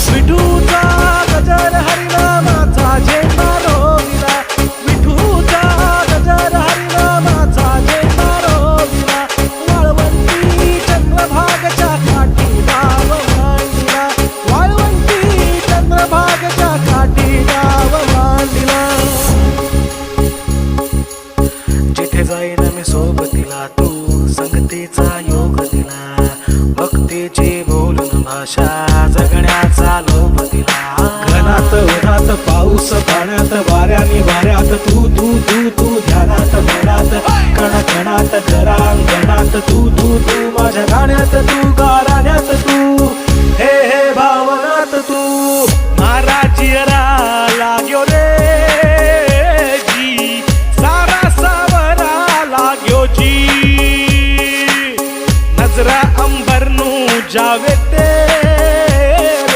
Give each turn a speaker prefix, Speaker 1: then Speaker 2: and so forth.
Speaker 1: विठूचा गजर हरिनामाचा झेंडा रोविला, विठूचा गजर हरिनामाचा झेंडा रोविला, वाळवंटी चंद्रभागच्या काठी गाव मांडिला, वाळवंटी चंद्रभागच्या काठी गाव मांडिला. जिथे जाईन मी सोबतीला तू संगतीचा योग दिला, भक्तीची बोलून भाषा जगण्याचा लोभ दिला. घनात उन्हात पाऊस पाण्यात वाऱ्याने वाऱ्यात तू तू तू तू ध्यानात मनात कण कणात घरांगणात तू तू तू माझ्या गाण्यात तू गा